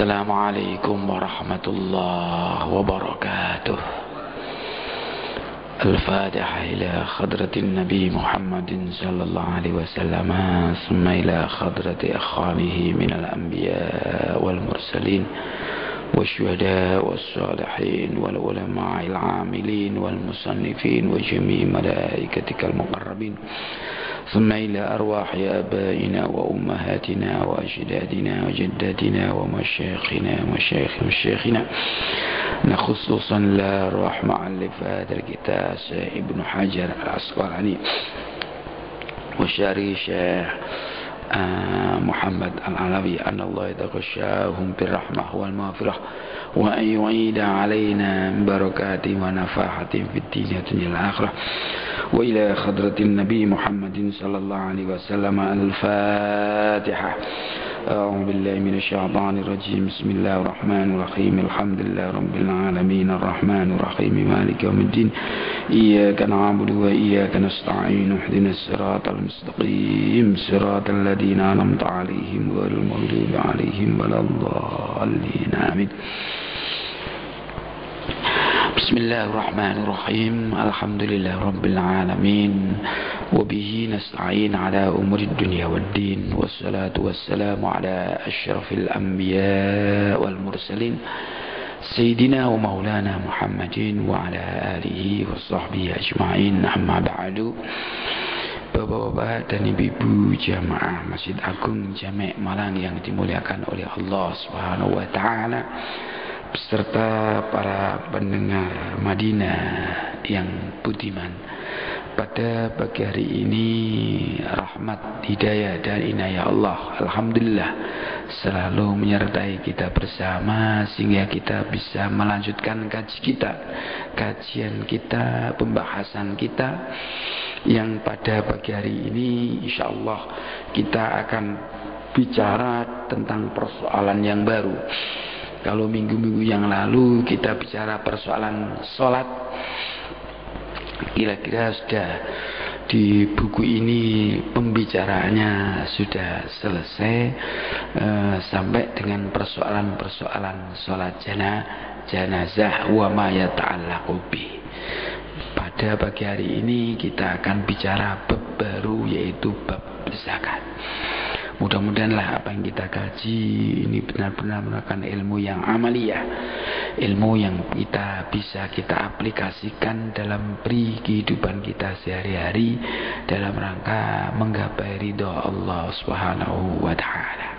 السلام عليكم ورحمة الله وبركاته. الفاتحة إلى خضرة النبي محمد صلى الله عليه وسلم، ثم إلى خضرة أخوانه من الأنبياء والمرسلين والشهداء والصالحين والعلماء العاملين والمصنفين وجميع ملائكتك المقربين، ثم إلى أرواح آبائنا وأمهاتنا وأجدادنا وجداتنا ومشايخنا ومشايخ مشايخنا، خصوصا لأرواح مؤلف هذا الكتاب ابن حجر العسقلاني وشارح الشيخ محمد العلوي، أن الله يتغشاهم بالرحمة والمغفرة، وأن يعيد علينا من بركات ونفاحة في الدين والدنيا الآخرة. وإلى خضرة النبي محمد صلى الله عليه وسلم. الفاتحة. أعوذ بالله من الشيطان الرجيم. بسم الله الرحمن الرحيم. الحمد لله رب العالمين الرحمن الرحيم مالك يوم الدين، إياك نعبد وإياك نستعين، اهدنا الصراط المستقيم صراط الذين أنعمت عليهم غير المغضوب عليهم ولا الضالين آمين. بسم الله الرحمن الرحيم. الحمد لله رب العالمين، وبه نستعين على أمور الدنيا والدين، والصلاة والسلام على أشرف الأنبياء والمرسلين سيدنا ومولانا محمد وعلى آله وصحبه أجمعين. أما بعد. Bapak-bapak dan ibu-ibu jamaah Masjid Agung Jamek Malang yang dimuliakan oleh Allah Subhanahu wa taala, beserta para pendengar Madinah yang budiman, pada pagi hari ini rahmat, hidayah dan inayah Allah alhamdulillah selalu menyertai kita bersama, sehingga kita bisa melanjutkan kajian kita, pembahasan kita, yang pada pagi hari ini insyaallah kita akan bicara tentang persoalan yang baru. Kalau minggu-minggu yang lalu kita bicara persoalan sholat, kira-kira sudah di buku ini pembicaraannya sudah selesai, sampai dengan persoalan-persoalan sholat jenazah wa ma yata'allaqu bih. Pada pagi hari ini kita akan bicara bab baru, yaitu bab zakat. Mudah-mudahanlah apa yang kita kaji ini benar-benar merupakan ilmu yang amaliyah, ilmu yang bisa kita aplikasikan dalam kehidupan kita sehari-hari dalam rangka menggapai ridha Allah Subhanahu wa taala.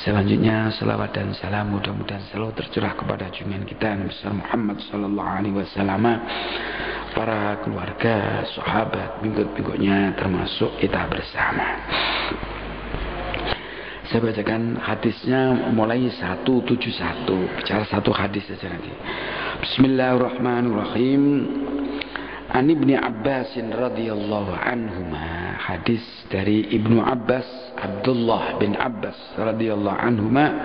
Selanjutnya selawat dan salam mudah-mudahan selalu tercurah kepada junjungan kita Nabi besar Muhammad sallallahu alaihi wasallam, para keluarga, sahabat, pengikut-pengikutnya, termasuk kita bersama. Saya bacakan hadisnya mulai 171, bicara satu hadis saja nanti. Bismillahirrahmanirrahim. An Ibnu Abbas radhiyallahu anhuma, hadis dari Ibnu Abbas, Abdullah bin Abbas radhiyallahu anhuma,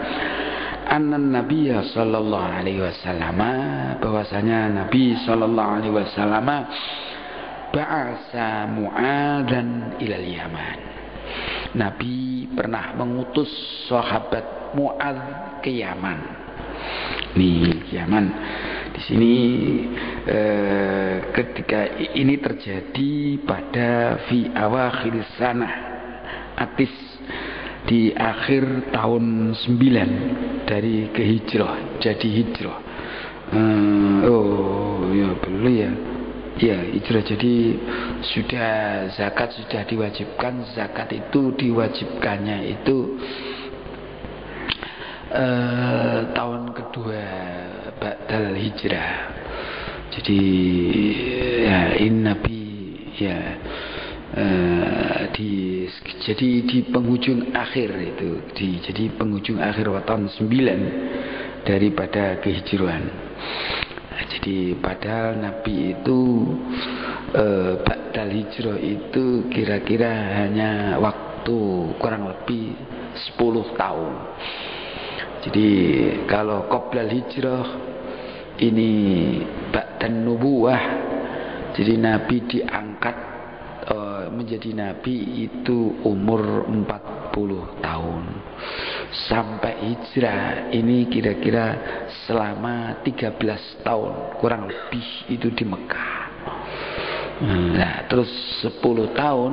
anna Nabiyya sallallahu alaihi wasallam, bahwasanya Nabi sallallahu alaihi wasallam ba'asa Mu'adzan ilal Yaman. Nabi pernah mengutus sahabat Mu'adz ke Yaman. Nih, Yaman. Di sini ketika ini terjadi pada fi awakhir sanah atis, di akhir tahun 9 dari kehijrah, jadi hijrah. Oh ya perlu ya. Ya, hijrah, jadi sudah zakat sudah diwajibkan. Zakat itu diwajibkannya itu tahun kedua ba'dal hijrah. Jadi ya ini Nabi ya jadi di penghujung akhir itu, jadi penghujung akhir tahun 9 daripada kehijrahan. Jadi padahal Nabi itu ba'dal hijrah itu kira-kira hanya waktu kurang lebih 10 tahun. Jadi kalau qoblal hijrah ini ba'dan nubuwah, jadi Nabi diangkat menjadi Nabi itu umur 40 tahun. Sampai hijrah ini kira-kira selama 13 tahun kurang lebih itu di Mekah. Nah, terus 10 tahun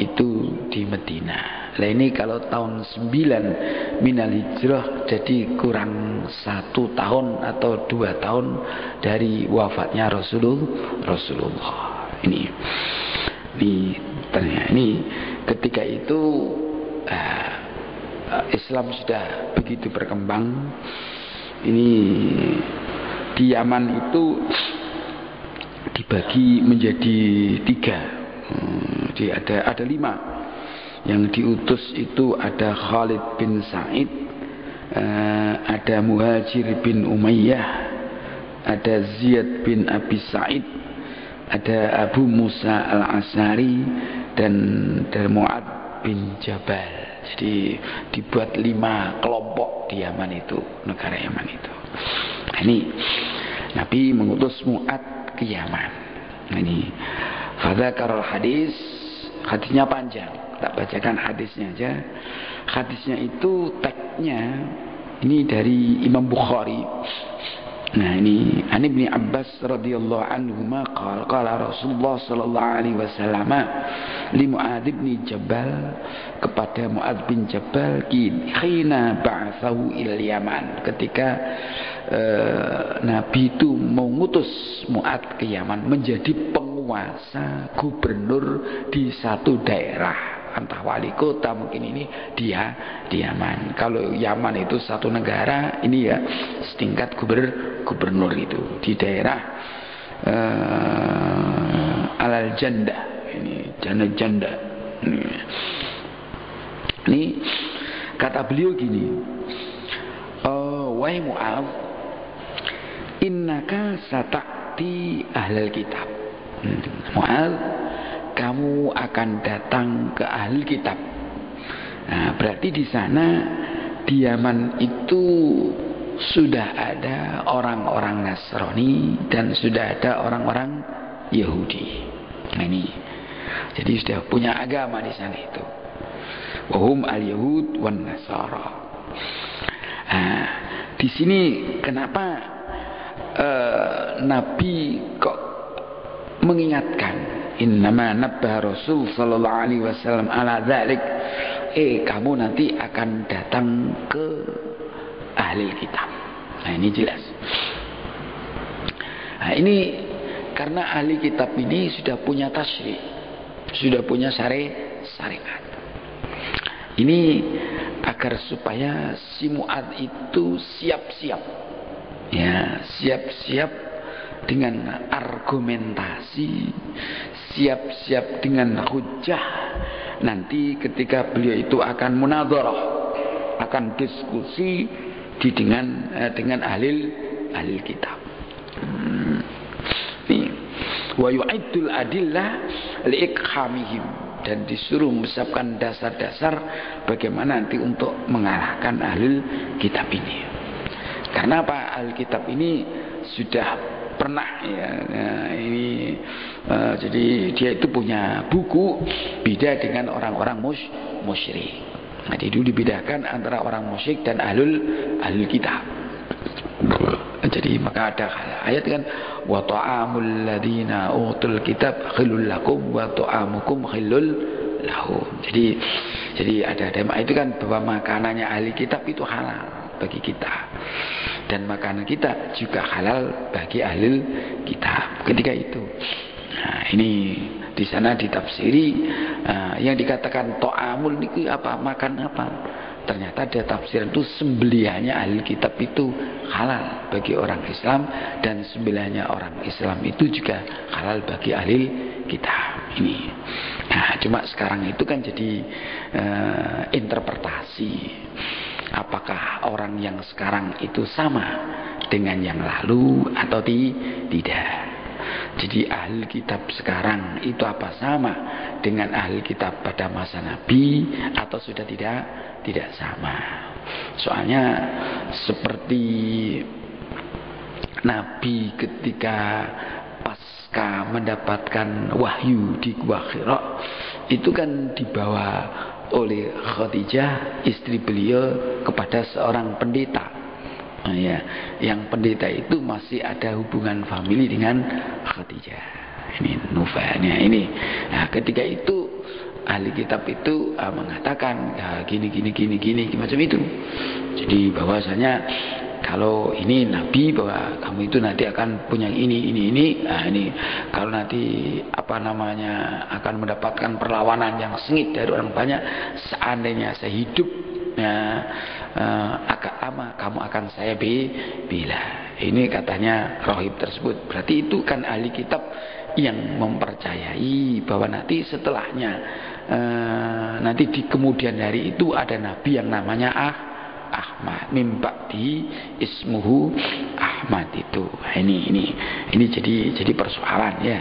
itu di Madinah. Nah, ini kalau tahun 9 minal hijrah, jadi kurang 1 tahun atau 2 tahun dari wafatnya Rasulullah. Ini ketika itu Islam sudah begitu berkembang. Ini di Yaman itu dibagi menjadi 3. Jadi ada 5 yang diutus itu. Ada Khalid bin Sa'id, ada Muhajir bin Umayyah, ada Ziyad bin Abi Sa'id, ada Abu Musa al-Asari, dan Mu'ad bin Jabal. Jadi dibuat 5 kelompok di Yaman itu, negara Yaman itu. Nah, ini Nabi mengutus Mu'ad ke Yaman. Nah, ini fadzakarul hadisnya panjang, tak bacakan hadisnya aja. Hadisnya itu teksnya ini dari Imam Bukhari. Nah, ini An Ibnu Abbas radhiyallahu anhuma qala Rasulullah sallallahu alaihi wasallam li Mu'adz bin Jabal, kepada Mu'adz bin Jabal, khina ba'atsahu ila Yaman, ketika Nabi itu mengutus Mu'adz ke Yaman menjadi penguasa, gubernur di satu daerah, entah wali kota mungkin, ini dia di Yaman. Kalau Yaman itu satu negara, ini ya setingkat gubernur itu di daerah Al-Janda, ini Janda. Ini kata beliau gini, wahai Mu'adz, innaka sata'ti ahlal kitab. Mu'adz, kamu akan datang ke ahli kitab. Nah, berarti di sana di Yaman itu sudah ada orang-orang Nasrani dan sudah ada orang-orang Yahudi. Nah, ini jadi sudah punya agama di sana itu. Wahum al-Yahud wan Nasara. Nah, di sini kenapa Nabi kok mengingatkan, innama nabbah Rasul sallallahu alaihi wasallam ala dzalik, kamu nanti akan datang ke ahli kitab. Nah, ini jelas. Nah, ini karena ahli kitab ini sudah punya tasyri', sudah punya syariat. Ini agar supaya si Mu'adz itu siap-siap, ya, siap-siap dengan argumentasi, siap-siap dengan hujjah. Nanti ketika beliau itu akan munadharah, akan diskusi dengan ahli kitab. Wa yu'iddul adillah liiqhamihim, dan disuruh menyiapkan dasar-dasar bagaimana nanti untuk mengalahkan ahli kitab ini. Karena apa? Ahli kitab ini sudah pernah ya, jadi dia itu punya buku, beda dengan orang-orang musyrik. Nah, jadi dulu dibedakan antara orang musyrik dan ahlul kitab. Jadi maka ada ayat kan, wa ta'amul ladzina utul kitab khilul lakum wa ta'amukum khilul lahum. Jadi ada itu kan, bahwa makanannya ahli kitab itu halal bagi kita, dan makanan kita juga halal bagi ahli kitab ketika itu. Nah, ini di sana ditafsiri yang dikatakan ta'amul itu apa, makan apa. Ternyata ada tafsiran itu sembelihannya ahli kitab itu halal bagi orang Islam, dan sembelihannya orang Islam itu juga halal bagi ahli kitab ini. Nah, cuma sekarang itu kan jadi interpretasi, apakah orang yang sekarang itu sama dengan yang lalu atau tidak. Jadi ahli kitab sekarang itu apa sama dengan ahli kitab pada masa Nabi atau sudah tidak sama. Soalnya seperti Nabi ketika pasca mendapatkan wahyu di Gua Hira, itu kan dibawa oleh Khadijah istri beliau kepada seorang pendeta. Ya, yang pendeta itu masih ada hubungan famili dengan Khadijah. Ini Nufailnya ini. Nah, ketika itu ahli kitab itu mengatakan ya, gini macam itu. Jadi bahwasanya kalau ini Nabi bahwa kamu itu nanti akan punya ini. Nah, ini kalau nanti akan mendapatkan perlawanan yang sengit dari orang banyak, seandainya saya hidup agak lama kamu akan saya bela. Ini katanya rohib tersebut. Berarti itu kan ahli kitab yang mempercayai bahwa nanti setelahnya nanti di kemudian hari itu ada nabi yang namanya Ahmad, mimba'di ismuhu Ahmad itu. Ini jadi persoalan ya.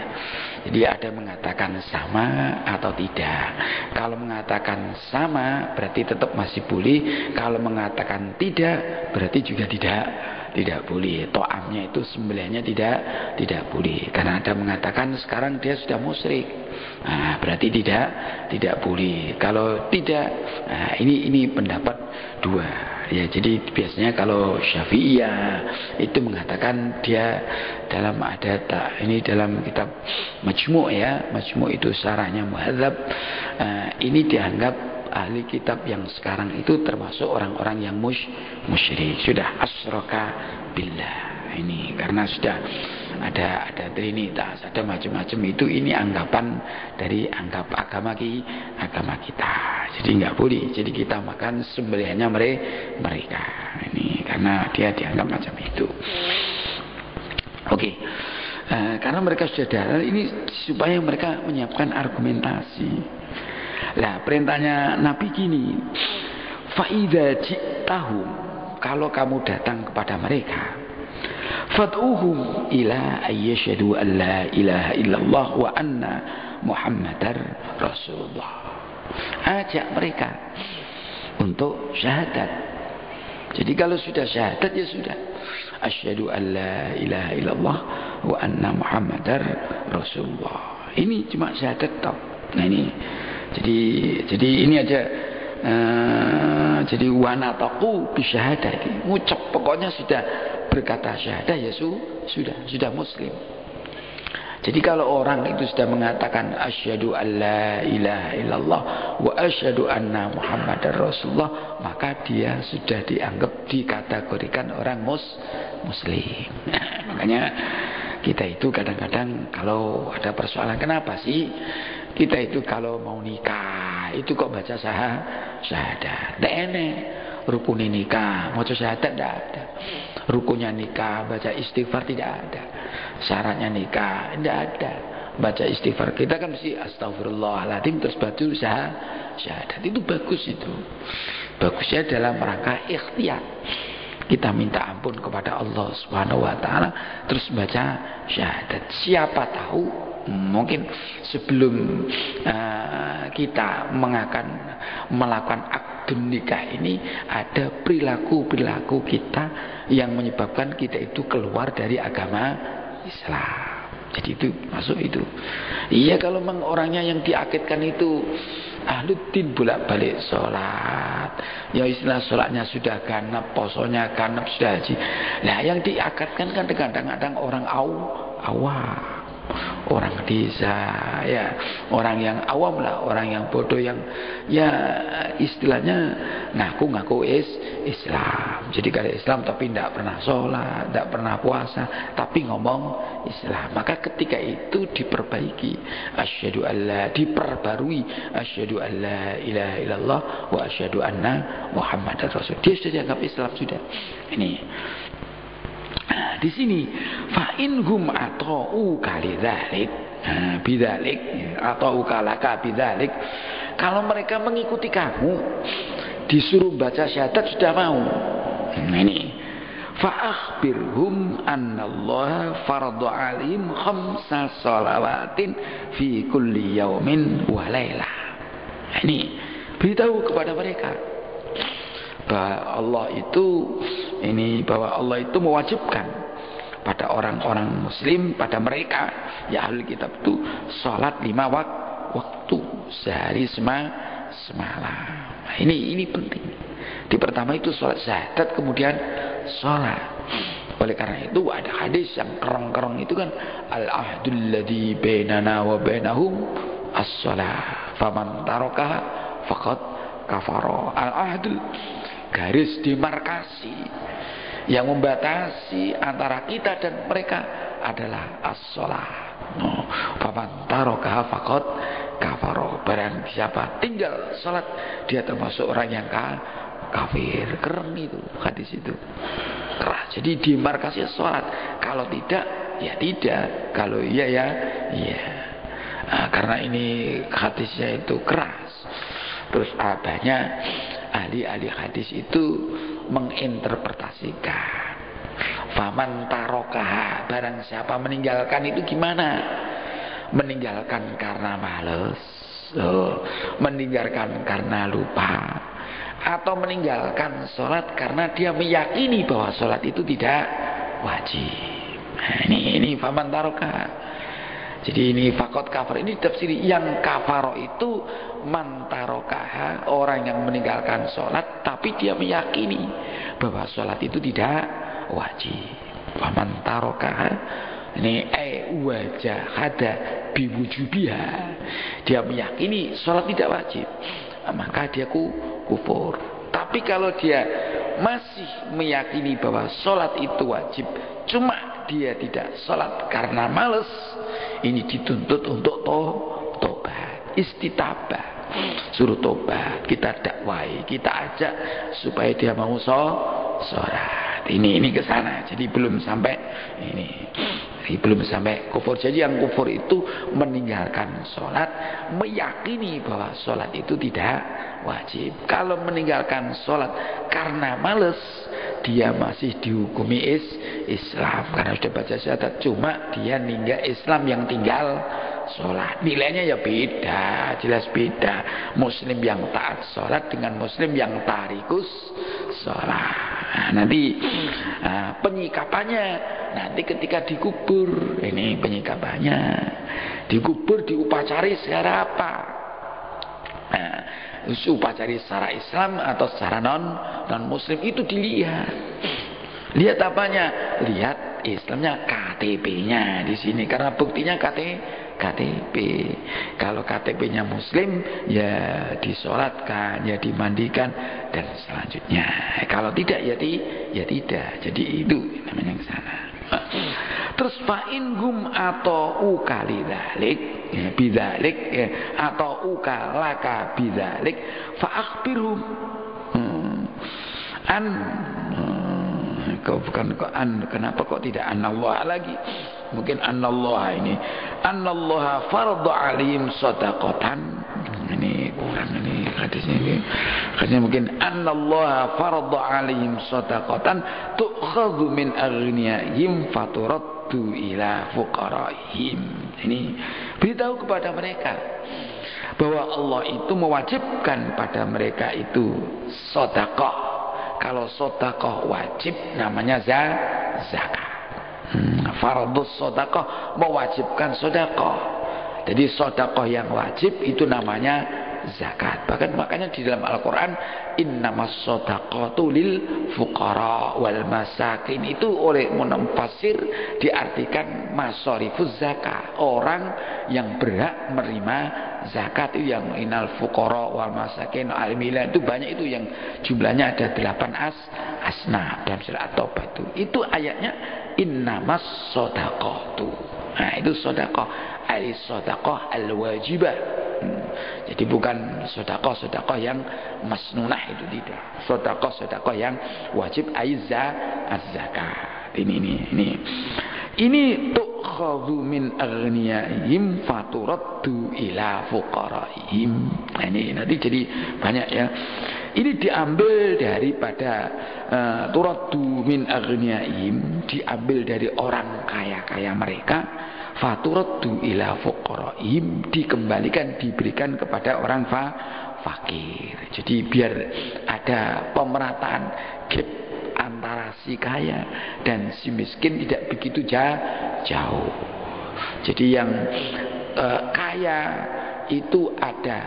Jadi ada mengatakan sama atau tidak. Kalau mengatakan sama berarti tetap masih boleh. Kalau mengatakan tidak berarti juga tidak boleh. To'amnya itu sembelihnya tidak boleh. Karena ada mengatakan sekarang dia sudah musyrik. Nah, berarti tidak boleh. Kalau tidak, nah ini pendapat dua. Ya, jadi biasanya kalau Syafi'iyah itu mengatakan dia dalam dalam kitab Majmu' ya. Majmu' itu syarahnya Muhadzab. Ini dianggap ahli kitab yang sekarang itu termasuk orang-orang yang musyrik, sudah asyraka billah. Ini karena sudah ada trinitas, ada macam-macam itu. Ini anggapan dari agama kita. Jadi nggak boleh. Jadi kita makan sembelihannya mereka. Ini karena dia dianggap macam itu. Oke. Karena mereka sudah darah ini supaya mereka menyiapkan argumentasi. Lah perintahnya Nabi gini, faida ji'tahum, kalau kamu datang kepada mereka, fad'uhum ila ayyashhadu an la ilaha illallah wa anna muhammadar rasulullah. Ajak mereka untuk syahadat. Jadi kalau sudah syahadat ya sudah, asyhadu an la ilaha illallah wa anna muhammadar rasulullah. Ini cuma syahadat toh. Nah ini jadi ini aja jadi wanataku bisyahadati, ngucap pokoknya sudah berkata syahadah ya sudah muslim. Jadi kalau orang itu sudah mengatakan asyhadu alla ilaha illallah wa asyhadu anna muhammadar rasulullah, maka dia sudah dikategorikan orang muslim. Nah, makanya kita itu kadang-kadang kalau ada persoalan, kenapa sih kita itu kalau mau nikah itu kok baca syahadat? Tidak enak. Rukun nikah, mau syahadat tidak ada. Rukunnya nikah, baca istighfar tidak ada. Syaratnya nikah tidak ada. Baca istighfar, kita kan mesti astagfirullahaladzim terus baca syahadat. Itu bagus itu. Bagusnya dalam rangka ikhtiar. Kita minta ampun kepada Allah Subhanahu wa taala terus baca syahadat. Siapa tahu mungkin sebelum kita melakukan akad nikah ini ada perilaku kita yang menyebabkan kita itu keluar dari agama Islam. Jadi itu masuk itu. Iya, kalau memang orangnya yang diakidkan itu ahluddin bolak-balik sholat, ya istilah sholatnya sudah ganap, posonya ganap, sudah haji. Nah yang diakadkan kan kadang-kadang orang awam, orang desa, ya orang yang awam lah, orang yang bodoh, yang ya istilahnya ngaku Islam. Jadi kalau Islam tapi tidak pernah sholat, tidak pernah puasa, tapi ngomong Islam. Maka ketika itu diperbaiki, asyhadu alla, diperbarui, asyhadu alla ilaha illallah wa asyhadu anna muhammadar rasul. Dia sudah dianggap Islam sudah. Ini. Nah, di sini fa inhum atau kalidzalik, bidzalik atau kalaka bidzalik, kalau mereka mengikuti kamu disuruh baca syahadat sudah mau. Nah, ini fa akhbirhum annallaha faradu alaihim khamsa shalawatin fi kulli yaumin wa lailah. Nah, ini beritahu kepada mereka bahwa Allah itu mewajibkan pada orang-orang muslim, pada mereka ya ahli kitab itu salat 5 waktu sehari semalam. Nah, ini penting. Di pertama itu sholat syahadat, kemudian sholat. Oleh karena itu ada hadis yang kereng-kereng itu kan, al-ahdul ladzi bainana wa bainahum as-shalah faman tarakaha faqad kafara. Al-ahdul, garis demarkasi yang membatasi antara kita dan mereka adalah as-shalah. Faman tarakaha faqad kafara. Barang siapa tinggal salat, dia termasuk orang yang kafir. Keren itu hadis itu. Keras. Jadi demarkasi salat. Kalau tidak, ya tidak. Kalau iya, ya iya. Nah, karena ini hadisnya itu keras. Terus banyak ahli-ahli hadis itu menginterpretasikan. Faman tarokaha, barang siapa meninggalkan itu gimana? Meninggalkan karena malas, meninggalkan karena lupa, atau meninggalkan sholat karena dia meyakini bahwa sholat itu tidak wajib. Nah, ini faman tarokaha. Jadi ini fakot kafar, ini tafsir yang kafaro itu mantarokaha, orang yang meninggalkan sholat tapi dia meyakini bahwa sholat itu tidak wajib. Faman tarokaha ini wajahada biwujubiha, dia meyakini sholat tidak wajib, maka dia kufur. Tapi kalau dia masih meyakini bahwa sholat itu wajib, cuma dia tidak sholat karena males, ini dituntut untuk tobat, istitabah, suruh tobat, kita dakwai, kita ajak supaya dia mau sholat. Ini ke sana. Jadi belum sampai ini. Jadi belum sampai kufur. Jadi yang kufur itu meninggalkan sholat, meyakini bahwa sholat itu tidak wajib. Kalau meninggalkan sholat karena males, dia masih dihukumi Islam karena sudah baca syahadat. Cuma dia ninggal Islam yang tinggal sholat. Nilainya ya beda, jelas beda. Muslim yang taat sholat dengan Muslim yang tarikus sholat. Nah, nanti penyikapannya nanti ketika dikubur, ini penyikapannya dikubur diupacari secara apa? Nah, upacari secara Islam atau secara non Muslim itu dilihat. Lihat apanya? Lihat Islamnya, KTP-nya di sini karena buktinya KTP. Kalau KTP-nya Muslim, ya disolatkan, ya dimandikan dan selanjutnya. Kalau tidak, ya tidak. Jadi itu namanya ke sana. Terus fa'in hum atau ukali dalik, ya, bidalik, ya, atau ukalaka bidalik, fa'akhbirhum kenapa kok tidak anallah lagi? Mungkin anallah ini anallah fardu alim sadaqatan. Ini kurang ini hadisnya ini. Hadisnya mungkin anallah fardu alim sadaqatan tu'khadhu min aghniyahim faturaddu ila fuqaraihim. Ini beritahu kepada mereka bahwa Allah itu mewajibkan pada mereka itu sedekah. Kalau sedekah wajib namanya zakat. Fardhus sedekah mewajibkan sedekah. Jadi sedekah yang wajib itu namanya zakat. Bahkan makanya di dalam Al-Qur'an innamas shadaqatu lil fuqara wal masakin, itu oleh mufassir diartikan masharifuz zakat, orang yang berhak menerima zakat itu yang inal fuqara wal masakin al-mila, itu banyak, itu yang jumlahnya ada 8 asnaf dalam surat At-Taubah itu ayatnya innamas shadaqatu. Nah, itu sedekah, al-sedekah al-wajibah. Jadi bukan sedekah yang masnunah, itu tidak. Sedekah yang wajib, az-zakat. Ini tu'khadhu min aghniyaihim faturaddu ila fuqaraihim. Nah, ini nanti jadi banyak ya. Ini diambil daripada turaddu min aghniyaihim, diambil dari orang kaya-kaya mereka. Faturaddu ila fuqaraihim, dikembalikan, diberikan kepada orang fakir. Jadi biar ada pemerataan gap antara si kaya dan si miskin tidak begitu jauh. Jadi yang kaya itu ada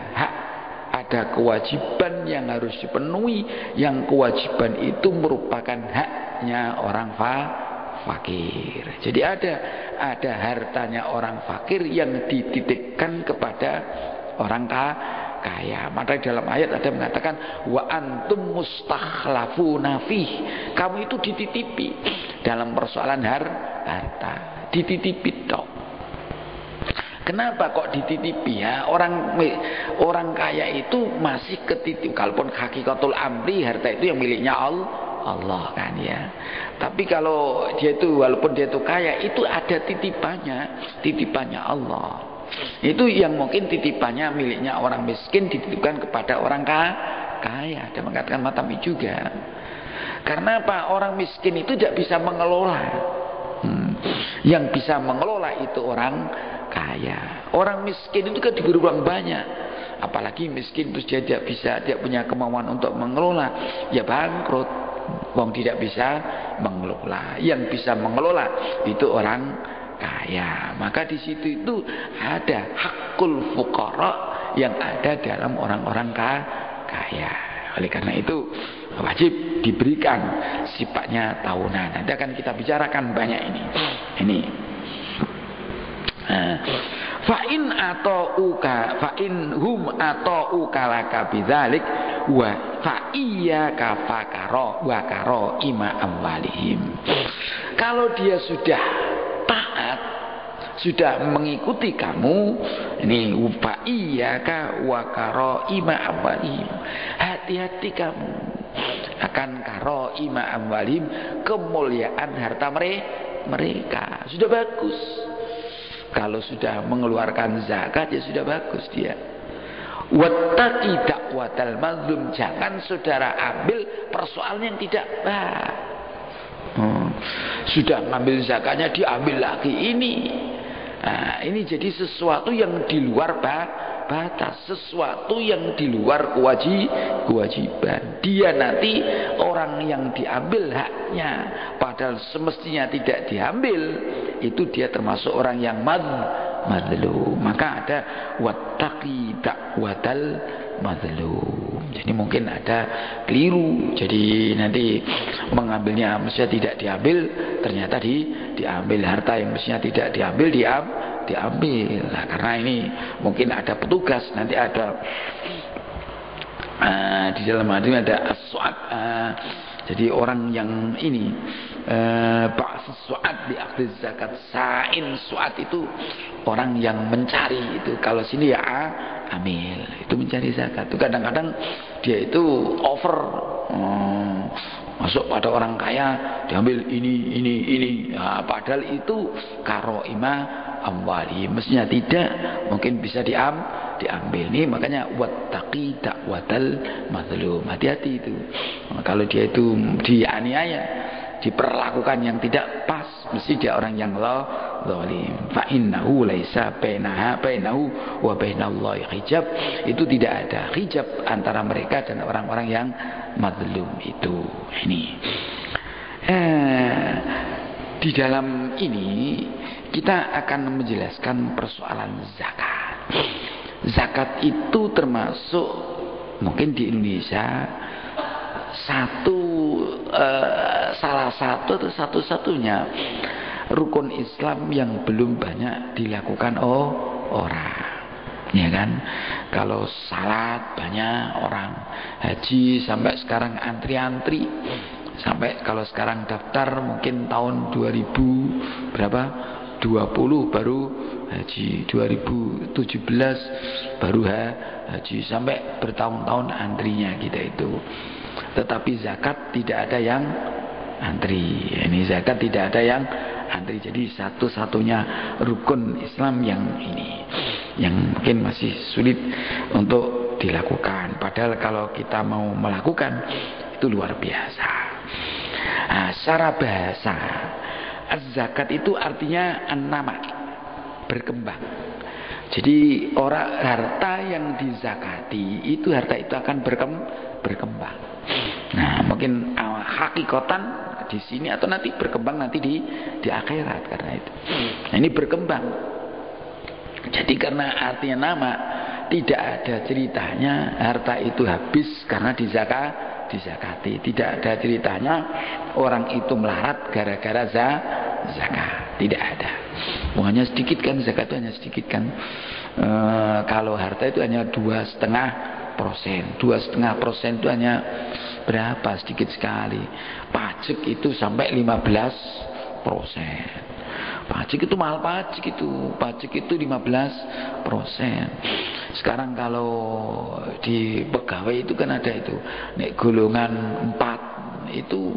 ada kewajiban yang harus dipenuhi, yang kewajiban itu merupakan haknya orang fakir. Jadi ada hartanya orang fakir yang dititipkan kepada orang kaya. Maka dalam ayat ada mengatakan wa antum mustakhlafuna fih. Kamu itu dititipi dalam persoalan harta. Dititipi toh. Kenapa kok dititipi ya? Orang kaya itu masih ketitip. Kalaupun hakikatul amri, harta itu yang miliknya Allah kan ya. Tapi kalau dia itu, walaupun dia itu kaya, itu ada titipannya Allah. Itu yang mungkin titipannya miliknya orang miskin dititipkan kepada orang kaya. Dia mengatakan matami juga. Karena apa? Orang miskin itu tidak bisa mengelola. Yang bisa mengelola itu orang kaya. Orang miskin itu kan diberi uang banyak. Apalagi miskin terus dia tidak punya kemauan untuk mengelola, ya bangkrut. Wong tidak bisa mengelola. Yang bisa mengelola itu orang kaya. Maka di situ itu ada hakul fuqara yang ada dalam orang-orang kaya. Oleh karena itu wajib diberikan sifatnya tahunan. Nanti akan kita bicarakan banyak ini. Fa'in hum atauka laka bidzalik wa fa'iyyaka fakara wa karo ima amwalihim. Kalau dia sudah taat, sudah mengikuti kamu, ini fa'iyyaka wa karo ima amwalihim. Hati-hati kamu akan karo ima amwalihim, kemuliaan harta mereka. Sudah bagus. Kalau sudah mengeluarkan zakat ya sudah bagus dia. Wattaqi da'watal mazlum, jangan saudara ambil persoalan yang tidak baik. Sudah ngambil zakatnya diambil lagi ini. Nah, ini jadi sesuatu yang di luar batas, sesuatu yang di luar kewajiban. Dia nanti orang yang diambil haknya padahal semestinya tidak diambil, itu dia termasuk orang yang madlum. Maka ada wattaqi da'watal madlum. Jadi mungkin ada keliru. Jadi nanti mengambilnya mestinya tidak diambil, ternyata diambil. Harta yang mestinya tidak diambil diambil. Nah, karena ini mungkin ada petugas, nanti ada di dalam hadis ada as-su'ad. Jadi orang yang ini su'ad di akhdhi zakat, sa'in su'ad itu orang yang mencari itu. Kalau sini ya amil, itu mencari zakat. Itu kadang-kadang dia itu over, masuk pada orang kaya diambil ini. Nah, padahal itu karoima amwali, mestinya tidak, mungkin bisa diambil. Nih makanya wattaqi da'watal mazlum. Hati-hati itu. Nah, kalau dia itu dianiaya, diperlakukan yang tidak pas, mesti dia orang yang zalim. Fa innahu laisa bainahu wa bainallahi hijab. Itu tidak ada hijab antara mereka dan orang-orang yang mazlum itu. Ini di dalam ini kita akan menjelaskan persoalan zakat. Zakat itu termasuk mungkin di Indonesia salah satu atau satu-satunya rukun Islam yang belum banyak dilakukan orang, ya kan? Kalau salat banyak orang, haji sampai sekarang antri-antri, sampai kalau sekarang daftar mungkin tahun 2000 berapa? 20 baru haji, 2017 baru haji, sampai bertahun-tahun antrinya kita itu. Tetapi zakat tidak ada yang antri. Ini zakat tidak ada yang antri. Jadi satu-satunya rukun Islam yang ini, yang mungkin masih sulit untuk dilakukan. Padahal kalau kita mau melakukan itu luar biasa. Nah, secara bahasa az-zakat itu artinya an-nama, berkembang. Jadi orang harta yang dizakati itu, harta itu akan berkembang. Nah, mungkin hakikatan di sini atau nanti berkembang nanti di akhirat karena itu. Nah, ini berkembang. Jadi karena artinya nama, tidak ada ceritanya harta itu habis karena dizakati. Tidak ada ceritanya orang itu melarat gara-gara zakat. Tidak ada. Hanya sedikit kan, zakat itu hanya sedikit kan. Kalau harta itu hanya 2,5%. 2,5% itu hanya berapa? Sedikit sekali. Pajak itu sampai 15%. Pajak itu mahal, pajak itu 15%. Sekarang kalau di pegawai itu kan ada itu, nek golongan 4 itu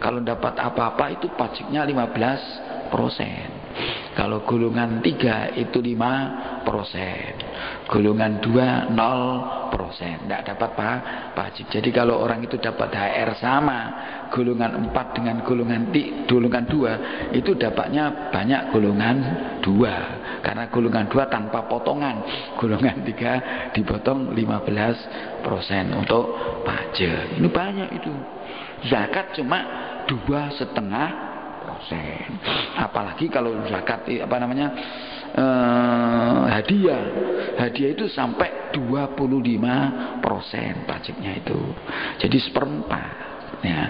kalau dapat apa-apa itu pajaknya 15%. Kalau golongan 3 itu 5%. Golongan 2 0%. Tidak dapat pajak. Jadi kalau orang itu dapat HR sama, golongan 4 dengan golongan 2 itu dapatnya banyak golongan 2. Karena golongan 2 tanpa potongan. Golongan 3 dipotong 15% untuk pajak. Ini banyak itu. Zakat cuma 2,5%. Apalagi kalau zakat hadiah itu sampai 25% pajaknya itu. Jadi 1/4. Ya,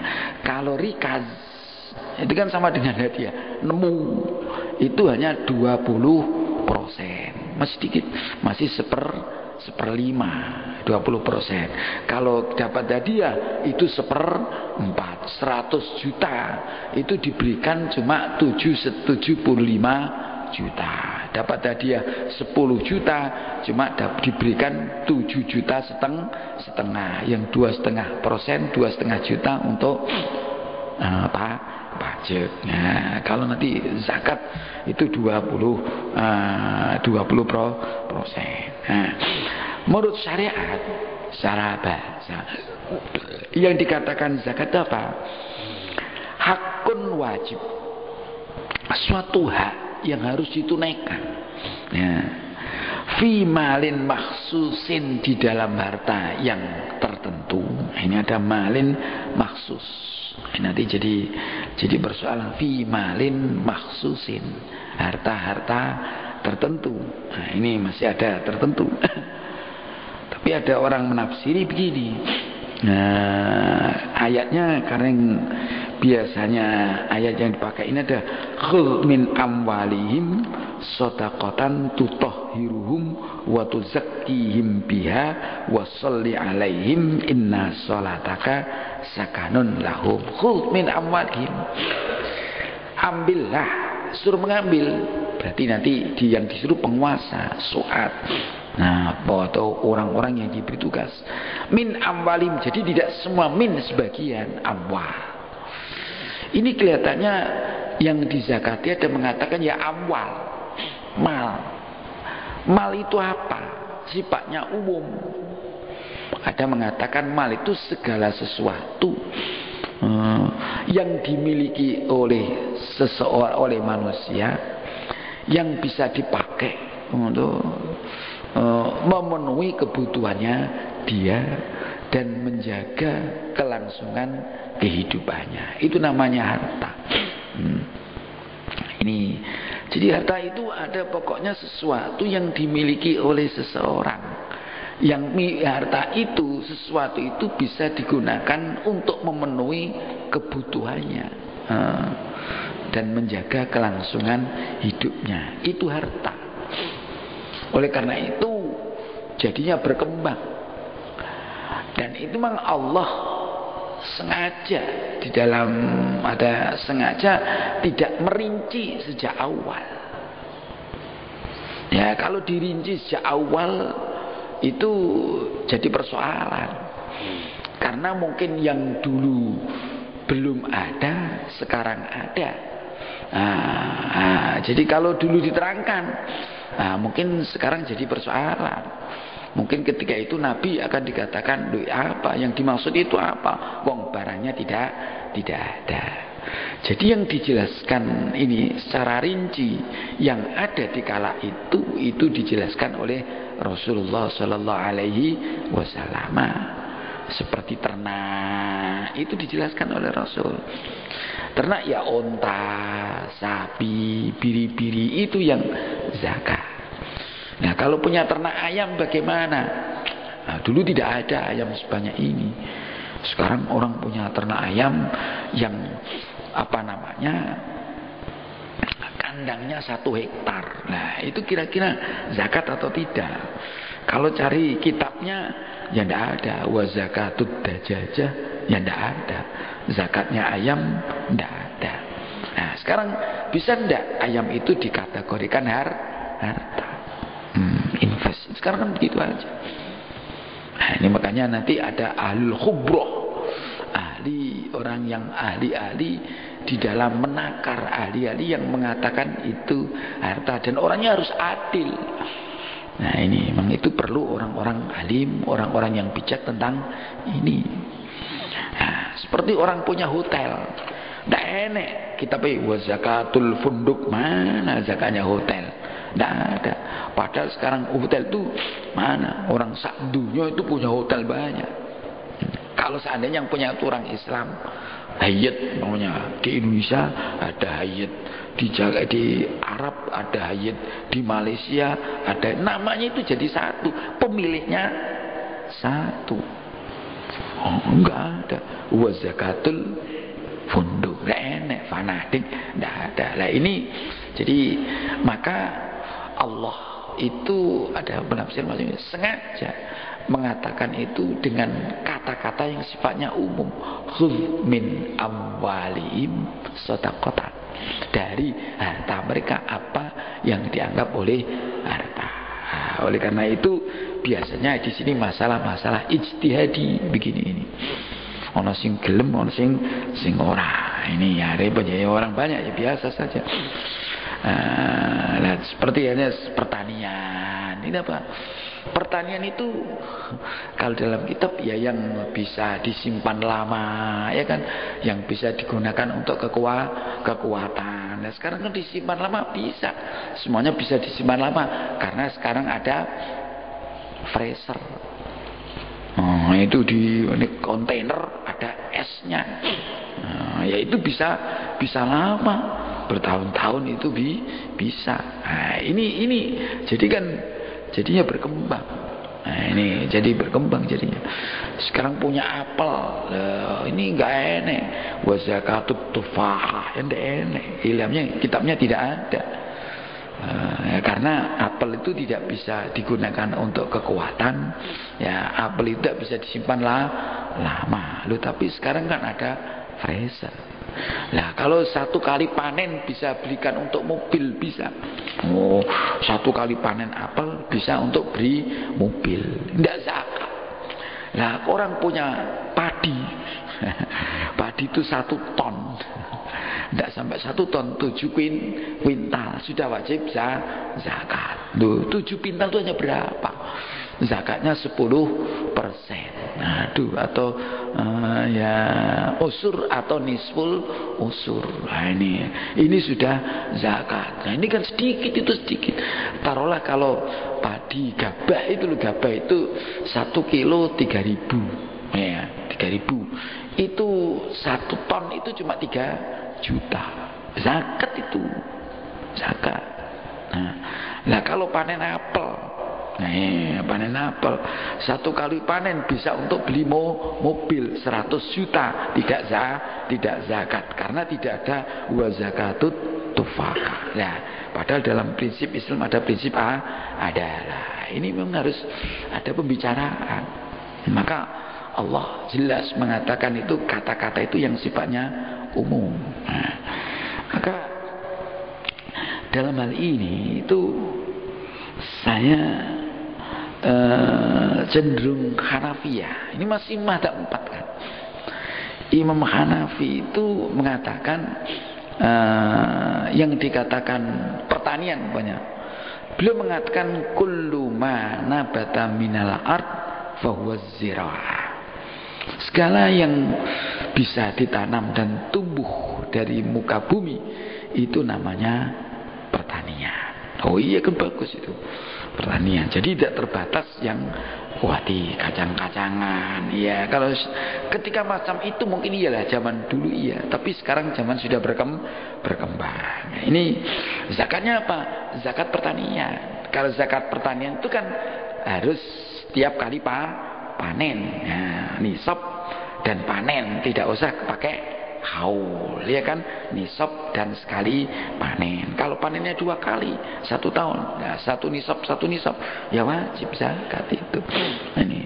kalau rikaz itu kan sama dengan hadiah. Nemu itu hanya 20%. Masih sedikit, masih 1/5, 20%. Kalau dapat hadiah itu 1/4, 100 juta itu diberikan cuma 75 juta. Dapat hadiah 10 juta cuma diberikan 7 juta setengah. Yang 2,5%, 2,5 juta untuk pajak. Nah, kalau nanti zakat itu 20%. Nah, menurut syariat, secara bahasa yang dikatakan zakat apa? Hakun wajib, suatu hak yang harus ditunaikan. Ya. Fi malin maksusin, di dalam harta yang tertentu. Ini ada malin maksus. Nanti jadi persoalan fi malin maksusin, harta-harta tertentu. Nah, ini masih ada tertentu. Tapi ada orang menafsiri begini. Nah, ayatnya karena biasanya ayat yang dipakai ini ada khudh min amwalihim shadaqatan tutahhiruhum wa tuzakkihim biha wa sholli alaihim inna sholataka sakanun lahum. Khudh min amwalihim, ambillah, suruh mengambil. Berarti nanti yang disuruh penguasa, suat. Nah, atau orang-orang yang diberi tugas. Min amwalim, jadi tidak semua, min sebagian, amwal. Ini kelihatannya yang dizakati ada mengatakan ya amwal, mal. Mal itu apa? Sifatnya umum. Ada mengatakan mal itu segala sesuatu yang dimiliki oleh seseorang, oleh manusia, yang bisa dipakai untuk memenuhi kebutuhannya dia dan menjaga kelangsungan kehidupannya. Itu namanya harta. Ini jadi harta itu ada pokoknya sesuatu yang dimiliki oleh seseorang. Yang harta itu, sesuatu itu bisa digunakan untuk memenuhi kebutuhannya dan menjaga kelangsungan hidupnya. Itu harta. Oleh karena itu jadinya berkembang. Dan itu memang Allah sengaja di dalam ada sengaja tidak merinci sejak awal. Ya, kalau dirinci sejak awal itu jadi persoalan. Karena mungkin yang dulu belum ada, sekarang ada. Jadi kalau dulu diterangkan, mungkin sekarang jadi persoalan. Mungkin ketika itu Nabi akan dikatakan, apa yang dimaksud itu apa? Wong barangnya tidak ada. Jadi yang dijelaskan ini secara rinci yang ada di kala itu dijelaskan oleh Rasulullah Sallallahu Alaihi Wasallam. Seperti ternak itu dijelaskan oleh Rasul. Ternak ya onta, sapi, biri-biri itu yang zakat. Nah, kalau punya ternak ayam bagaimana? Nah, dulu tidak ada ayam sebanyak ini. Sekarang orang punya ternak ayam yang kandangnya 1 hektar. Nah, itu kira-kira zakat atau tidak? Kalau cari kitabnya ya tidak ada. Wa zakatud dajajah ya tidak ada. Zakatnya ayam tidak ada. Nah, sekarang bisa tidak ayam itu dikategorikan harta? Invest. Sekarang kan begitu aja. Nah, ini makanya nanti ada ahlul khubroh, orang yang ahli-ahli di dalam menakar, ahli-ahli yang mengatakan itu harta, dan orangnya harus adil. Nah, ini memang itu perlu orang-orang alim, orang-orang yang bijak tentang ini. Nah, seperti orang punya hotel, tidak enak kita wa zakatul funduk, mana zakatnya hotel? Tidak ada. Padahal sekarang hotel itu mana? Orang sak dunia itu punya hotel banyak. Kalau seandainya yang punya itu orang Islam, Hyatt namanya, di Indonesia ada Hyatt, di Arab ada Hyatt, di Malaysia ada, namanya itu jadi satu, pemiliknya satu. Oh, enggak ada. Wa zakatul funduk, enggak enak, fanatik, enggak ada. Lah ini jadi maka Allah itu ada penafsir maksudnya sengaja mengatakan itu dengan kata-kata yang sifatnya umum. Khudz min amwalihim shadaqatan, dari harta mereka apa yang dianggap oleh harta. Nah, oleh karena itu biasanya di sini masalah-masalah ijtihadi begini ini. Ono sing gelem, ono sing ora. Ini ya repot ya, orang banyak ya biasa saja. Nah, seperti ini pertanian. Ini apa? Pertanian itu kalau dalam kitab ya yang bisa disimpan lama, ya kan, yang bisa digunakan untuk kekuatan. Nah, sekarang kan disimpan lama bisa, semuanya bisa disimpan lama karena sekarang ada freezer. Oh, itu di kontainer ada esnya. Nah, ya itu bisa lama, bertahun-tahun itu bisa. Nah, ini jadi kan jadinya berkembang. Nah, ini jadi berkembang jadinya. Sekarang punya apel, ini enggak enak. Wa zakatut tufah, enggak enak. Ilmunya kitabnya tidak ada. Karena apel itu tidak bisa digunakan untuk kekuatan. Ya, apel itu tidak bisa disimpan lama. Loh, tapi sekarang kan ada freezer. Nah, kalau 1 kali panen bisa belikan untuk mobil bisa. Oh, 1 kali panen apel bisa untuk beli mobil. Tidak zakat. Nah, orang punya padi. Padi itu 1 ton. Tidak sampai 1 ton, 7 kuintal sudah wajib zakat. Loh, 7 kuintal itu hanya berapa? Zakatnya 10%. Aduh, atau ya usur atau nisful usur. Nah, ini sudah zakat. Nah, ini kan sedikit, itu sedikit. Taruhlah kalau padi gabah itu, gabah itu 1 kilo 3.000. Ya, 3.000. Itu 1 ton itu cuma 3 juta. Zakat itu. Zakat. Nah, kalau panen apel, panen apel 1 kali panen bisa untuk beli mobil 100 juta, tidak zakat karena tidak ada wa zakatut tufakah. Nah, padahal dalam prinsip Islam ada prinsip adalah ini memang harus ada pembicaraan. Maka Allah jelas mengatakan itu kata-kata itu yang sifatnya umum. Nah, maka dalam hal ini itu saya cenderung Hanafiyah. Ini masih madzhab 4 kan. Imam Hanafi itu mengatakan yang dikatakan pertanian banyak. Beliau mengatakan kullu ma nabata minal ard fahuwa zira'ah. Segala yang bisa ditanam dan tumbuh dari muka bumi itu namanya pertanian. Oh iya kan bagus itu pertanian. Jadi tidak terbatas yang wati kacang-kacangan. Ya kalau ketika macam itu mungkin iyalah zaman dulu iya. Tapi sekarang zaman sudah berkembang. Ini zakatnya apa? Zakat pertanian. Kalau zakat pertanian itu kan harus setiap kali panen. Nah, nisab dan panen, tidak usah pakai haul, ya kan? Nisab dan sekali panen. Kalau panennya 2 kali 1 tahun, nah, satu nisab, ya wajib zakat itu. Ini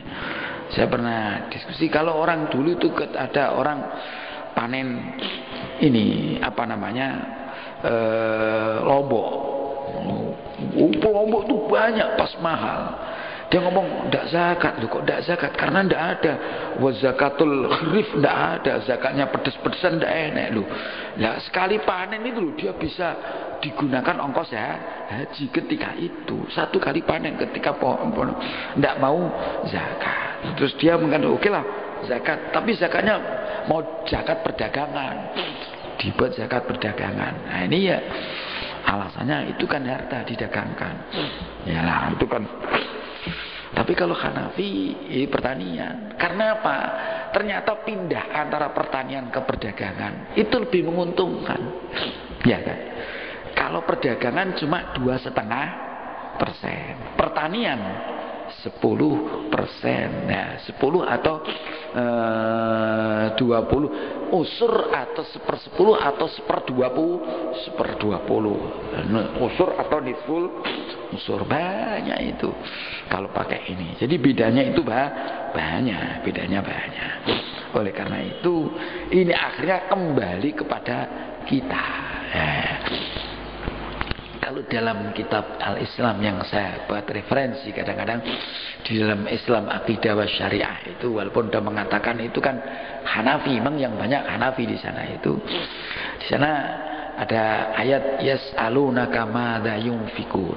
saya pernah diskusi, kalau orang dulu itu ada orang panen ini apa namanya lombok. Lombok itu banyak pas mahal. Dia ngomong enggak zakat. Loh, kok enggak zakat? Karena enggak ada wa zakatul khirif, enggak ada. Zakatnya pedes-pedesan enggak enak loh. Lah sekali panen itu loh dia bisa digunakan ongkos ya haji ketika itu. 1 kali panen ketika pohon enggak mau zakat. Terus dia mengatakan oke lah zakat, tapi zakatnya mau zakat perdagangan. Dibuat zakat perdagangan. Nah ini ya alasannya itu kan harta didagangkan. Yalah itu kan. Tapi kalau Hanafi pertanian. Karena apa? Ternyata pindah antara pertanian ke perdagangan itu lebih menguntungkan. Ya kan? Kalau perdagangan cuma 2,5%. Pertanian 10%. Nah, 10 atau 20 usur atau 1/10 atau 1/20 usur atau nisful usur, banyak itu kalau pakai ini. Jadi bedanya itu banyak, bedanya banyak. Oleh karena itu ini akhirnya kembali kepada kita. Kalau dalam kitab Al-Islam yang saya buat referensi kadang-kadang di dalam Islam Aqidah wa Syariah itu, walaupun sudah mengatakan itu kan Hanafi, memang yang banyak Hanafi di sana itu. Di sana ada ayat yas'alunaka madza yunfikun.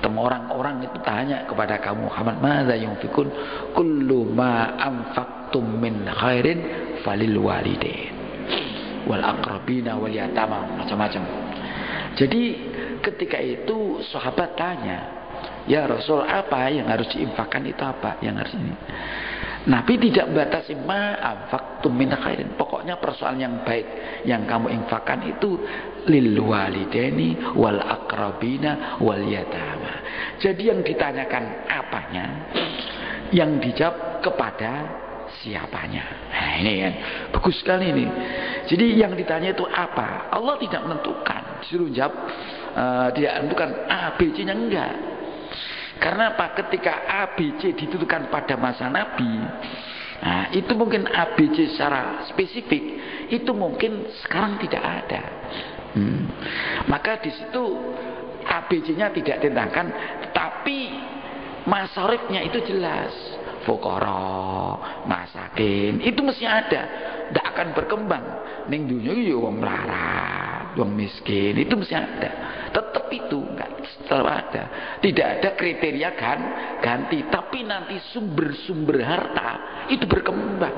Orang-orang itu tanya kepada kamu Muhammad, madza yunfikun? Kullu ma anfaqtum min khairin falil walidain wal aqrabina wal yatama, macam-macam. Jadi ketika itu sahabat tanya, ya Rasul, apa yang harus diinfakkan itu apa? Yang harus ini. Nabi tidak membatasi ma'anfaqtum min khairin. Pokoknya persoalan yang baik yang kamu infakkan itu lil walidaini wal aqrabina wal yatama. Jadi yang ditanyakan apanya, yang dijawab kepada siapanya. Nah ini kan bagus sekali ini. Jadi yang ditanya itu apa? Allah tidak menentukan. Disuruh jawab tidak menentukan A, B, C nya enggak. Karena apa? Ketika A, B, C ditentukan pada masa Nabi, nah, itu mungkin A, B, C secara spesifik itu mungkin sekarang tidak ada. Maka di situ A, B, C nya tidak ditentangkan, tetapi masarifnya itu jelas. Fuqara, masakin, itu mesti ada. Tidak akan berkembang. Ning dunia itu wong melarat, wong miskin, itu mesti ada. Tetap itu enggak selalu ada. Tidak ada kriteria ganti, tapi nanti sumber-sumber harta itu berkembang.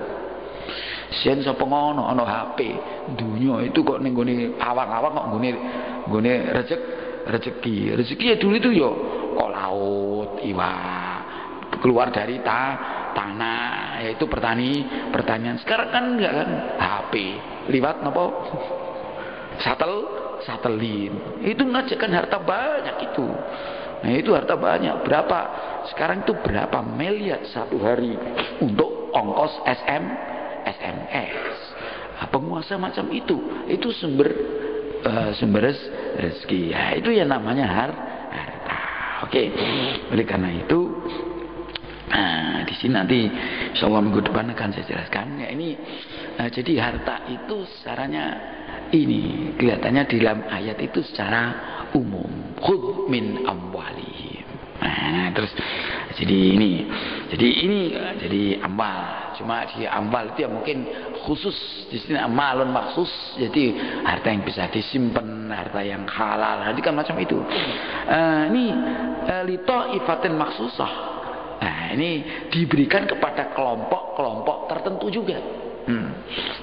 Sian sapa ngono ana HP. Dunia itu kok ning gone awang-awang kok nggone rezeki. Rezeki ya dulu itu ya kok laut, iwak, keluar dari tanah, yaitu pertanian. Sekarang kan enggak kan, HP liwat napa satelit itu mengajarkan harta banyak itu. Nah itu harta banyak, berapa sekarang itu berapa miliar satu hari untuk ongkos SMS. Penguasa macam itu sumber rezeki. Ya, itu yang namanya harta. Oke. Oleh karena itu di sini nanti insyaallah minggu depan akan saya jelaskan. Ya ini jadi harta itu secaranya ini kelihatannya di dalam ayat itu secara umum. Khudh min amwalihim. Nah, terus jadi amal. Cuma di amal itu ya mungkin khusus di sini amalun maksus. Jadi harta yang bisa disimpan, harta yang halal. Jadi kan macam itu. Ini lito ifatin maksusah. Nah, ini diberikan kepada kelompok-kelompok tertentu juga.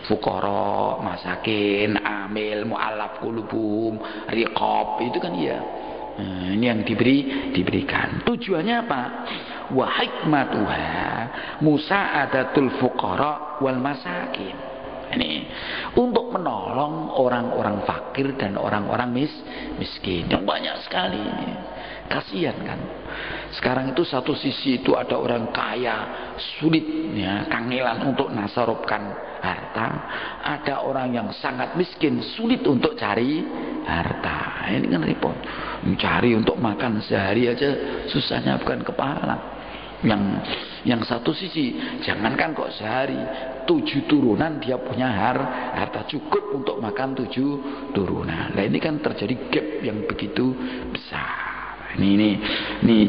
Fuqara, masakin, amil, mu'allaf qulubuhum, riqab, itu kan iya. Ini yang diberikan. Tujuannya apa? Wa hikmatuha musa'adatul fuqara wal masakin. Ini untuk menolong orang-orang fakir dan orang-orang miskin. Yang banyak sekali ini. Kasihan kan. Sekarang itu satu sisi itu ada orang kaya sulit ya, kangelan untuk nasarupkan harta. Ada orang yang sangat miskin sulit untuk cari harta. Ini kan repot. Mencari untuk makan sehari aja susahnya bukan kepala. Yang satu sisi jangankan kok sehari, 7 turunan dia punya harta cukup untuk makan 7 turunan. Nah ini kan terjadi gap yang begitu besar. Nih,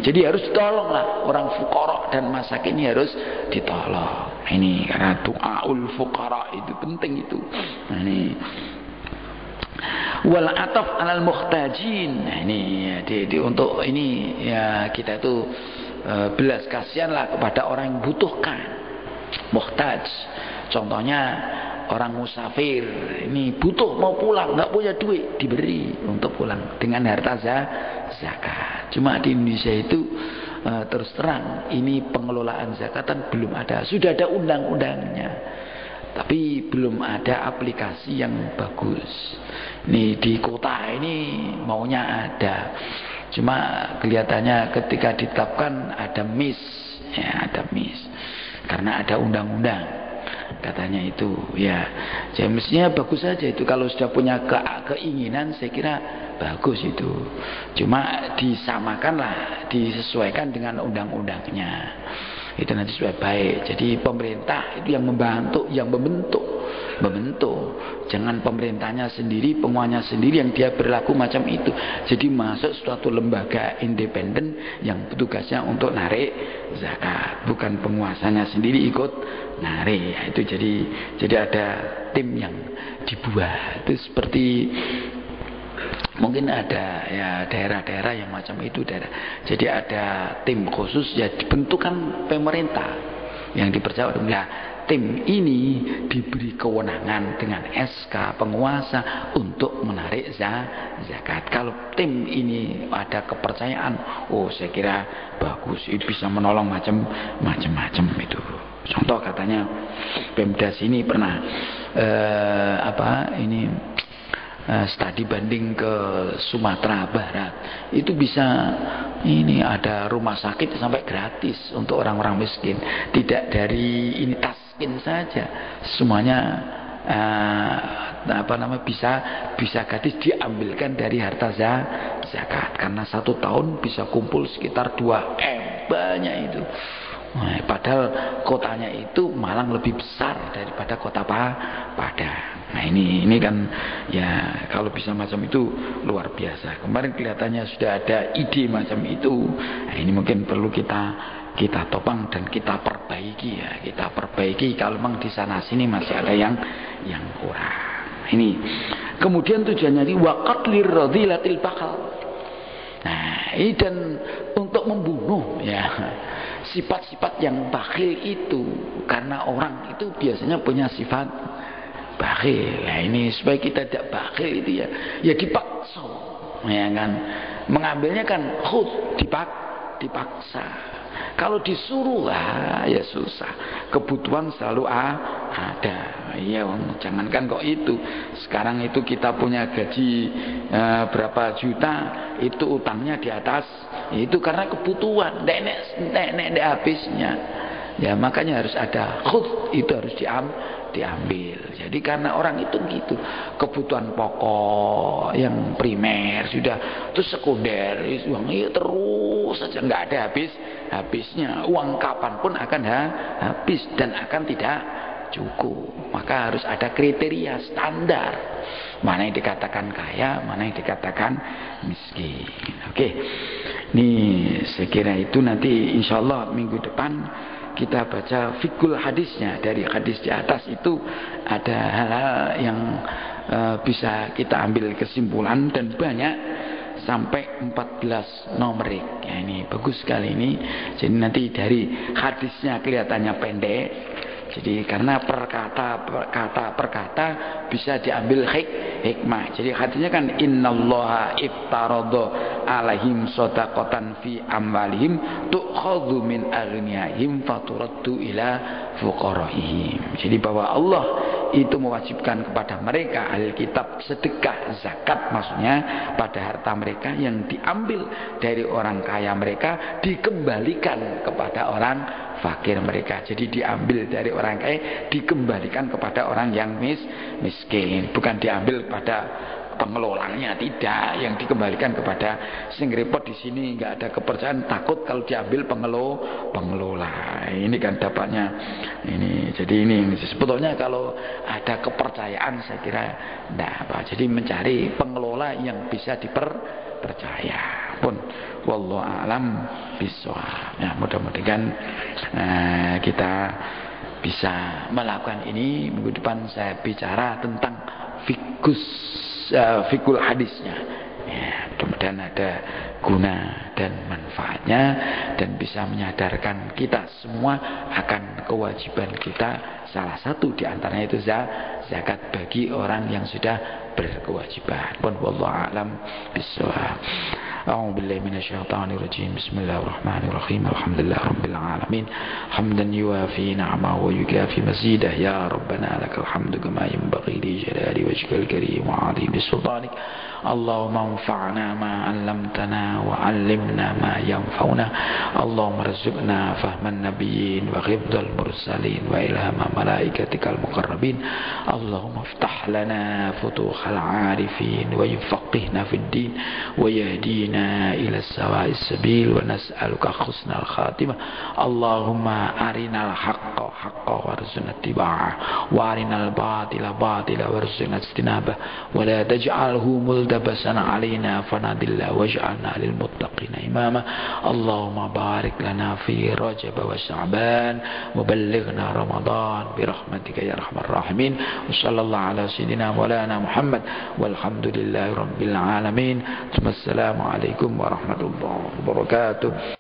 jadi harus ditolong lah orang fuqara dan masakin ini harus ditolong. Ini karena du'aul fuqara itu penting itu. Nah, ini wal ataf alal muhtajin. Nah, ini untuk ini ya kita itu belas kasihanlah kepada orang yang butuhkan. Muhtaj. Contohnya orang musafir ini butuh mau pulang, nggak punya duit, diberi untuk pulang dengan harta zakat. Cuma di Indonesia itu terus terang ini pengelolaan zakatan belum ada. Sudah ada undang-undangnya, tapi belum ada aplikasi yang bagus. Ini di kota ini maunya ada, cuma kelihatannya ketika ditetapkan ada miss, ya ada miss karena ada undang-undang. Katanya itu ya, jadi mestinya bagus saja itu kalau sudah punya keinginan, saya kira bagus itu. Cuma disamakanlah, disesuaikan dengan undang-undangnya. Itu nanti supaya baik. Jadi pemerintah itu yang membantu, yang membentuk. Jangan pemerintahnya sendiri, penguasanya sendiri yang dia berlaku macam itu. Jadi masuk suatu lembaga independen yang tugasnya untuk narik zakat, bukan penguasanya sendiri ikut narik. Itu jadi ada tim yang dibuat. Itu seperti mungkin ada ya daerah-daerah yang macam itu daerah. Jadi ada tim khusus ya dibentukkan pemerintah yang dipercaya oleh tim ini diberi kewenangan dengan SK penguasa untuk menarik zakat. Kalau tim ini ada kepercayaan, oh saya kira bagus, itu bisa menolong macam-macam itu. Contoh katanya Pemda sini pernah studi banding ke Sumatera Barat, itu bisa ini ada rumah sakit sampai gratis untuk orang-orang miskin, tidak dari ini taskin saja, semuanya bisa gratis diambilkan dari harta zakat, karena 1 tahun bisa kumpul sekitar 2M, banyak itu. Nah, padahal kotanya itu Malang lebih besar daripada kota Padang. Nah ini kan ya kalau bisa macam itu luar biasa. Kemarin kelihatannya sudah ada ide macam itu. Nah, ini mungkin perlu kita topang dan kita perbaiki ya. Kita perbaiki kalau memang di sana sini masih ada yang kurang. Ini kemudian tujuannya di waqatlir radhilatil bakal. Nah, ini dan untuk membunuh ya sifat-sifat yang bakhil itu, karena orang itu biasanya punya sifat bakhil. Nah ini supaya kita tidak bakhil itu ya dipaksa, ya kan, mengambilnya kan dipaksa. Kalau disuruh ya susah. Kebutuhan selalu ada. Iya, jangankan kok itu. Sekarang itu kita punya gaji berapa juta, itu utangnya di atas. Itu karena kebutuhan. Nek habisnya. Ya makanya harus ada itu harus diambil. Jadi karena orang itu gitu, kebutuhan pokok yang primer sudah, terus sekunder uang itu terus saja nggak ada habisnya. Uang kapanpun akan habis dan akan tidak cukup. Maka harus ada kriteria standar, mana yang dikatakan kaya, mana yang dikatakan miskin. Oke, nih saya kira itu nanti insyaallah minggu depan kita baca fikul hadisnya. Dari hadis di atas itu ada hal-hal yang bisa kita ambil kesimpulan, dan banyak sampai 14 nomerik. Ya, ini bagus sekali ini. Jadi nanti dari hadisnya kelihatannya pendek, Jadi karena perkata bisa diambil hikmah. Jadi hadisnya kan innallaha iftaradha alaihim shadaqatan fi amwalihim tu'khadhu min aghniyaihim faturaddu ila fuqaraihim. Jadi bahwa Allah itu mewajibkan kepada mereka ahli kitab sedekah zakat, maksudnya pada harta mereka yang diambil dari orang kaya mereka dikembalikan kepada orang fakir mereka. Jadi diambil dari orang kaya dikembalikan kepada orang yang miskin, bukan diambil pada pengelolanya, tidak, yang dikembalikan kepada sing repot di sini nggak ada kepercayaan, takut kalau diambil pengelola. Ini kan dapatnya ini. Jadi ini sebetulnya kalau ada kepercayaan saya kira enggak apa. Jadi mencari pengelola yang bisa dipercaya. Pun wallahu alam bishawab. Ya, mudah-mudahan kita bisa melakukan ini. Minggu depan saya bicara tentang fikul hadisnya, ya, mudah-mudahan ada guna dan manfaatnya dan bisa menyadarkan kita semua akan kewajiban kita. Salah satu di antaranya itu zakat bagi orang yang sudah berkewajiban. Pun wallahu a'lam bishawab. A'udzu billahi minasyaitonir rajim. Bismillahirrahmanirrahim. Alhamdulillahirabbil alamin. Hamdan yuwafi ni'amahu wa yukafi mazidah. Ya Rabbana lakal hamdu kama yanbaghi li jalali wajhikal karim wa 'azimi sultanik. Allahumma anfa'na ma 'allamtana wa 'allimna ma yanfa'una. Allahumma rzuqna fahman nabiyyin wa hifdzal mursalin wa ilhama malaikatikal muqarrabin. Allahumma iftah lana futuhal 'arifin wa yufaqqihna fid din wa yahdina ila sawa'is sabil wa nas'aluka husnal khatimah. Allahumma arinal haqqa haqqan warzuqna ittiba'ah wa arinal batila batila warzuqna ijtinabah wa la taj'alhu multabasan 'alaina fanadilla waj'alna lil muttaqina imama. Allahumma barik lana fi Rajab wa Sya'ban wa ballighna Ramadan bi rahmatika ya arhamar rahimin. Wa sallallahu ala sayyidina maulana Muhammad walhamdulillahi rabbil alamin. Assalamualaikum warahmatullahi wabarakatuh.